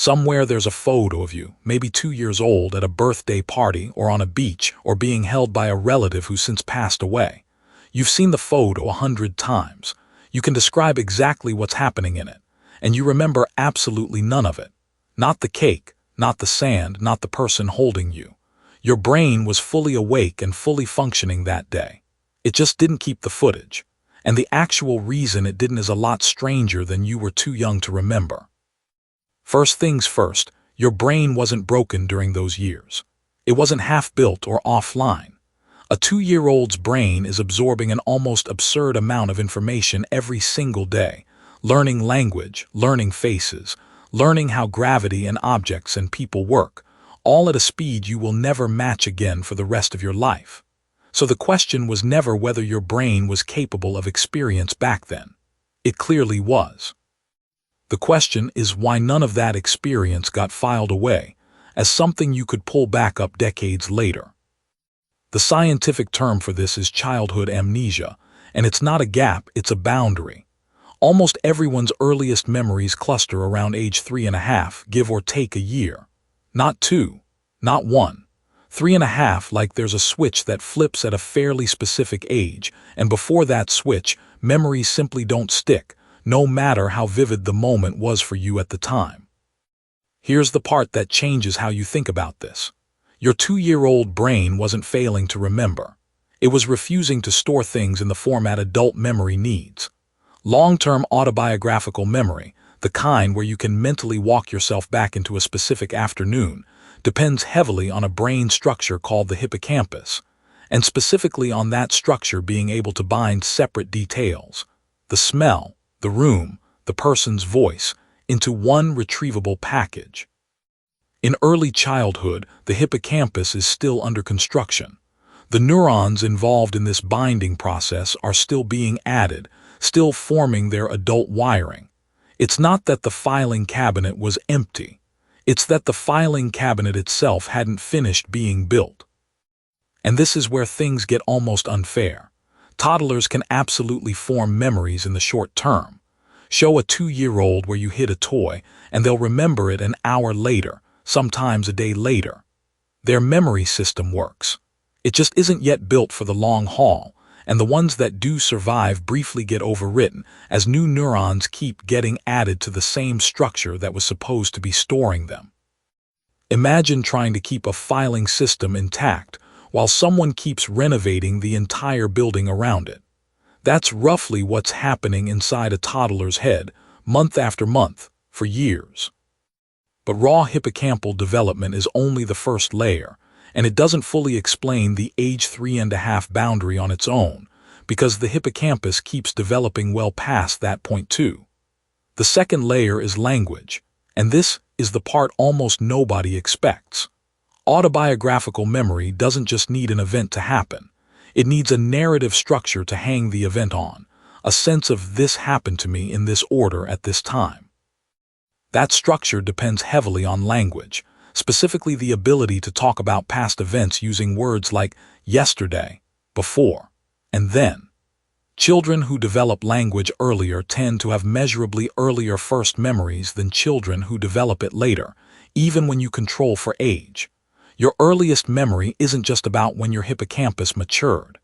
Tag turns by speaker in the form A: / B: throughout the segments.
A: Somewhere there's a photo of you, maybe 2 years old, at a birthday party or on a beach or being held by a relative who's since passed away. You've seen the photo 100 times. You can describe exactly what's happening in it, and you remember absolutely none of it. Not the cake, not the sand, not the person holding you. Your brain was fully awake and fully functioning that day. It just didn't keep the footage. And the actual reason it didn't is a lot stranger than you were too young to remember. First things first, your brain wasn't broken during those years. It wasn't half-built or offline. A 2-year-old's brain is absorbing an almost absurd amount of information every single day, learning language, learning faces, learning how gravity and objects and people work, all at a speed you will never match again for the rest of your life. So the question was never whether your brain was capable of experience back then. It clearly was. The question is why none of that experience got filed away as something you could pull back up decades later. The scientific term for this is childhood amnesia, and it's not a gap, it's a boundary. Almost everyone's earliest memories cluster around age 3.5, give or take a year. Not 2, not 1. 3.5, like there's a switch that flips at a fairly specific age, and before that switch, memories simply don't stick, no matter how vivid the moment was for you at the time. Here's the part that changes how you think about this. Your 2-year-old brain wasn't failing to remember. It was refusing to store things in the format adult memory needs. Long-term autobiographical memory, the kind where you can mentally walk yourself back into a specific afternoon, depends heavily on a brain structure called the hippocampus, and specifically on that structure being able to bind separate details, the smell, the room, the person's voice, into one retrievable package. In early childhood, the hippocampus is still under construction. The neurons involved in this binding process are still being added, still forming their adult wiring. It's not that the filing cabinet was empty. It's that the filing cabinet itself hadn't finished being built. And this is where things get almost unfair. Toddlers can absolutely form memories in the short term. Show a 2-year-old where you hid a toy, and they'll remember it an hour later, sometimes a day later. Their memory system works. It just isn't yet built for the long haul, and the ones that do survive briefly get overwritten as new neurons keep getting added to the same structure that was supposed to be storing them. Imagine trying to keep a filing system intact while someone keeps renovating the entire building around it. That's roughly what's happening inside a toddler's head, month after month, for years. But raw hippocampal development is only the first layer, and it doesn't fully explain the age 3.5 boundary on its own, because the hippocampus keeps developing well past that point too. The second layer is language, and this is the part almost nobody expects. Autobiographical memory doesn't just need an event to happen. It needs a narrative structure to hang the event on, a sense of this happened to me in this order at this time. That structure depends heavily on language, specifically the ability to talk about past events using words like yesterday, before, and then. Children who develop language earlier tend to have measurably earlier first memories than children who develop it later, even when you control for age. Your earliest memory isn't just about when your hippocampus matured.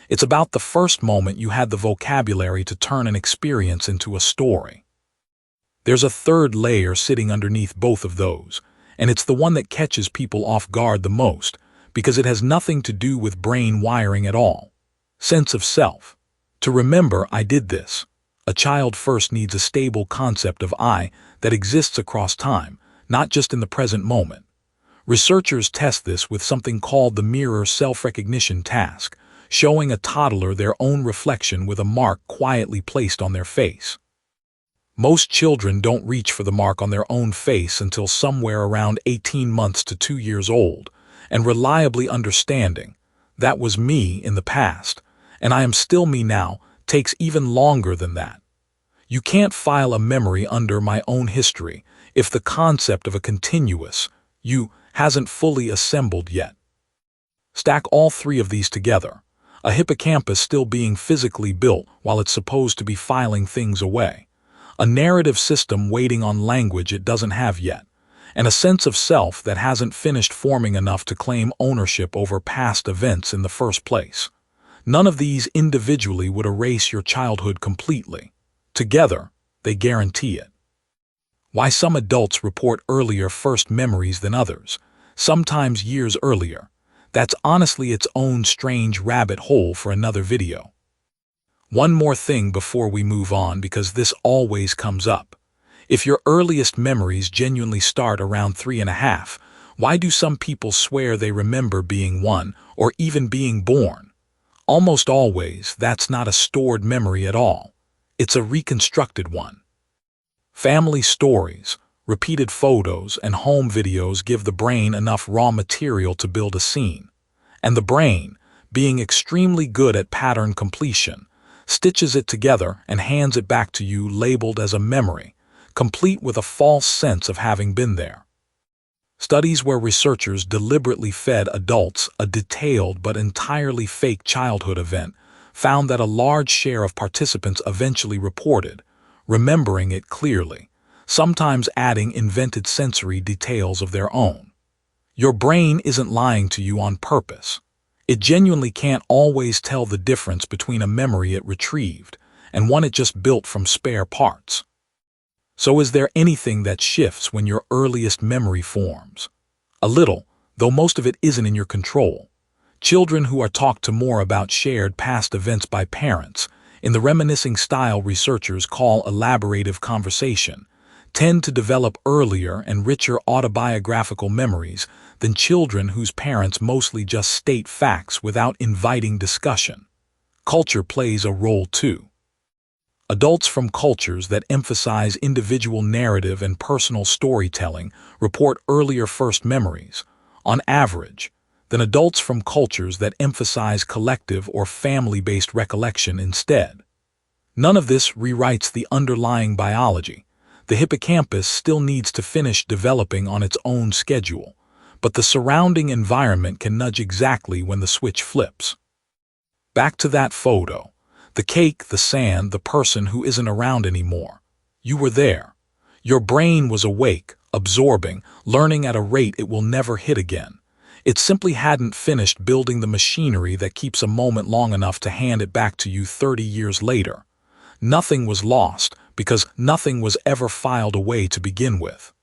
A: It's about the first moment you had the vocabulary to turn an experience into a story. There's a third layer sitting underneath both of those, and it's the one that catches people off guard the most, because it has nothing to do with brain wiring at all. Sense of self. To remember I did this, a child first needs a stable concept of I that exists across time, not just in the present moment. Researchers test this with something called the mirror self-recognition task, showing a toddler their own reflection with a mark quietly placed on their face. Most children don't reach for the mark on their own face until somewhere around 18 months to 2 years old, and reliably understanding, that was me in the past, and I am still me now, takes even longer than that. You can't file a memory under my own history if the concept of a continuous, you, hasn't fully assembled yet. Stack all three of these together, a hippocampus still being physically built while it's supposed to be filing things away, a narrative system waiting on language it doesn't have yet, and a sense of self that hasn't finished forming enough to claim ownership over past events in the first place. None of these individually would erase your childhood completely. Together, they guarantee it. Why some adults report earlier first memories than others, sometimes years earlier. That's honestly its own strange rabbit hole for another video. One more thing before we move on, because this always comes up. If your earliest memories genuinely start around 3.5, why do some people swear they remember being 1 or even being born? Almost always, that's not a stored memory at all. It's a reconstructed one. Family stories, repeated photos, and home videos give the brain enough raw material to build a scene. And the brain, being extremely good at pattern completion, stitches it together and hands it back to you labeled as a memory, complete with a false sense of having been there. Studies where researchers deliberately fed adults a detailed but entirely fake childhood event found that a large share of participants eventually reported remembering it clearly, sometimes adding invented sensory details of their own. Your brain isn't lying to you on purpose. It genuinely can't always tell the difference between a memory it retrieved and one it just built from spare parts. So is there anything that shifts when your earliest memory forms? A little, though most of it isn't in your control. Children who are talked to more about shared past events by parents, in the reminiscing style researchers call elaborative conversation, tend to develop earlier and richer autobiographical memories than children whose parents mostly just state facts without inviting discussion. Culture plays a role too. Adults from cultures that emphasize individual narrative and personal storytelling report earlier first memories, on average, than adults from cultures that emphasize collective or family-based recollection instead. None of this rewrites the underlying biology. The hippocampus still needs to finish developing on its own schedule, but the surrounding environment can nudge exactly when the switch flips. Back to that photo. The cake, the sand, the person who isn't around anymore. You were there. Your brain was awake, absorbing, learning at a rate it will never hit again. It simply hadn't finished building the machinery that keeps a moment long enough to hand it back to you 30 years later. Nothing was lost because nothing was ever filed away to begin with.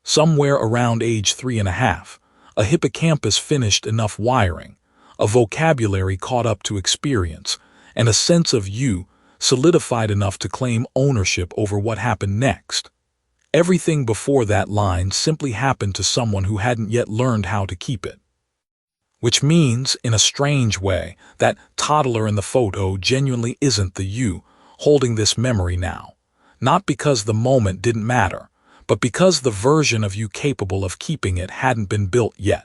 A: Somewhere around age 3.5, a hippocampus finished enough wiring, a vocabulary caught up to experience, and a sense of you solidified enough to claim ownership over what happened next. Everything before that line simply happened to someone who hadn't yet learned how to keep it. Which means, in a strange way, that toddler in the photo genuinely isn't the you holding this memory now. Not because the moment didn't matter, but because the version of you capable of keeping it hadn't been built yet.